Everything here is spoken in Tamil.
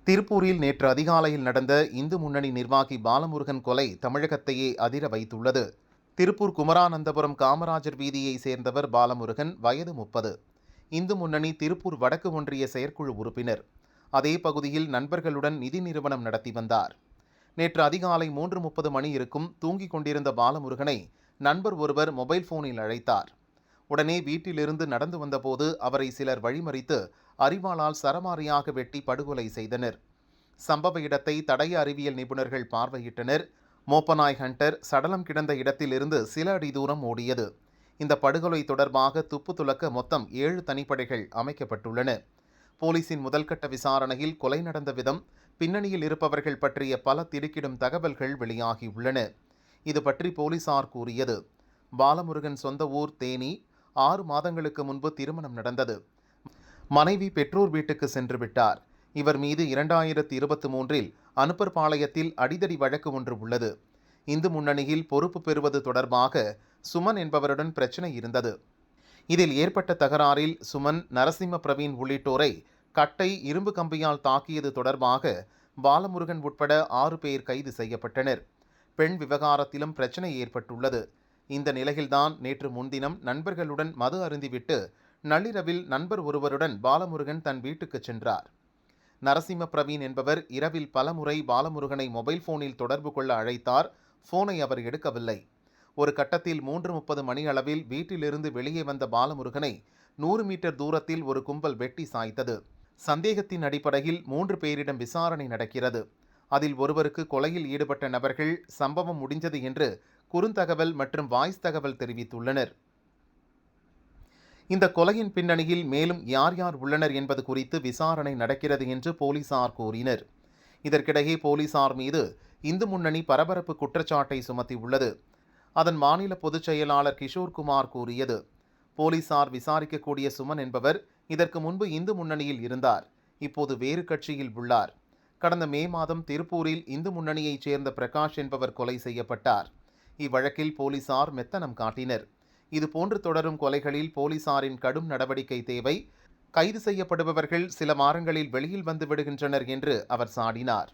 திருப்பூரில் நேற்று அதிகாலையில் நடந்த இந்து முன்னணி நிர்வாகி பாலமுருகன் கொலை தமிழகத்தையே அதிர வைத்துள்ளது. திருப்பூர் குமரானந்தபுரம் காமராஜர் வீதியை சேர்ந்தவர் பாலமுருகன், வயது 30. இந்து முன்னணி திருப்பூர் வடக்கு ஒன்றிய செயற்குழு உறுப்பினர். அதே பகுதியில் நண்பர்களுடன் நிதி நிறுவனம் நடத்தி வந்தார். நேற்று அதிகாலை 3:30 மணி இருக்கும் தூங்கிக் கொண்டிருந்த பாலமுருகனை நண்பர் ஒருவர் மொபைல் போனில் அழைத்தார். உடனே வீட்டிலிருந்து நடந்து வந்தபோது அவரை சிலர் வழிமறித்து அரிவாளால் சரமாரியாக வெட்டி படுகொலை செய்தனர். சம்பவ இடத்தை தடய அறிவியல் நிபுணர்கள் பார்வையிட்டனர். மோப்பநாய் ஹண்டர் சடலம் கிடந்த இடத்திலிருந்து சில அடி தூரம் ஓடியது. இந்த படுகொலை தொடர்பாக துப்பு துலக்க மொத்தம் 7 தனிப்படைகள் அமைக்கப்பட்டுள்ளன. போலீசின் முதல்கட்ட விசாரணையில் கொலை நடந்த விதம், பின்னணியில் இருப்பவர்கள் பற்றிய பல திடுக்கிடும் தகவல்கள் வெளியாகியுள்ளன. இது பற்றி போலீசார் கூறியது: பாலமுருகன் சொந்த ஊர் தேனி. 6 மாதங்களுக்கு முன்பு திருமணம் நடந்தது. மனைவி பெற்றோர் வீட்டுக்கு சென்று விட்டார். இவர் மீது 2023இல் அனுப்பர்பாளையத்தில் அடிதடி வழக்கு ஒன்று உள்ளது. இந்து முன்னணியில் பொறுப்பு பெறுவது தொடர்பாக சுமன் என்பவருடன் பிரச்சனை இருந்தது. இதில் ஏற்பட்ட தகராறில் சுமன், நரசிம்ம பிரவீன் உள்ளிட்டோரை கட்டை, இரும்பு கம்பியால் தாக்கியது தொடர்பாக பாலமுருகன் உட்பட 6 பேர் கைது செய்யப்பட்டனர். பெண் விவகாரத்திலும் பிரச்சனை ஏற்பட்டுள்ளது. இந்த நிலையில்தான் நேற்று முன்தினம் நண்பர்களுடன் மது அருந்திவிட்டு நள்ளிரவில் நண்பர் ஒருவருடன் பாலமுருகன் தன் வீட்டுக்கு சென்றார். நரசிம்ம பிரவீன் என்பவர் இரவில் பலமுறை பாலமுருகனை மொபைல் போனில் தொடர்பு கொள்ள அழைத்தார். போனை அவர் எடுக்கவில்லை. ஒரு கட்டத்தில் 3:30 மணி அளவில் வீட்டிலிருந்து வெளியே வந்த பாலமுருகனை 100 மீட்டர் தூரத்தில் ஒரு கும்பல் வெட்டி சாய்த்தது. சந்தேகத்தின் அடிப்படையில் 3 பேரிடம் விசாரணை நடக்கிறது. அதில் ஒருவருக்கு கொலையில் ஈடுபட்ட நபர்கள் சம்பவம் முடிந்தது என்று குறுந்தகவல் மற்றும் வாய்ஸ் தகவல் தெரிவித்துள்ளனர். இந்த கொலையின் பின்னணியில் மேலும் யார் யார் உள்ளனர் என்பது குறித்து விசாரணை நடக்கிறது என்று போலீசார் கூறினர். இதற்கிடையே போலீசார் மீது இந்து முன்னணி பரபரப்பு குற்றச்சாட்டை சுமத்தியுள்ளது. அதன் மாநில பொதுச் செயலாளர் கிஷோர்குமார் கூறியது: போலீசார் விசாரிக்கக்கூடிய சுமன் என்பவர் இதற்கு முன்பு இந்து முன்னணியில் இருந்தார். இப்போது வேறு கட்சியில் உள்ளார். கடந்த மே மாதம் திருப்பூரில் இந்து முன்னணியைச் சேர்ந்த பிரகாஷ் என்பவர் கொலை செய்யப்பட்டார். இவ்வழக்கில் போலீசார் மெத்தனம் காட்டினர். இதுபோன்று தொடரும் கொலைகளில் போலீசாரின் கடும் நடவடிக்கை தேவை. கைது செய்யப்படுபவர்கள் சில வாரங்களில் வெளியில் வந்து விடுகின்றனர் என்று அவர் சாடினார்.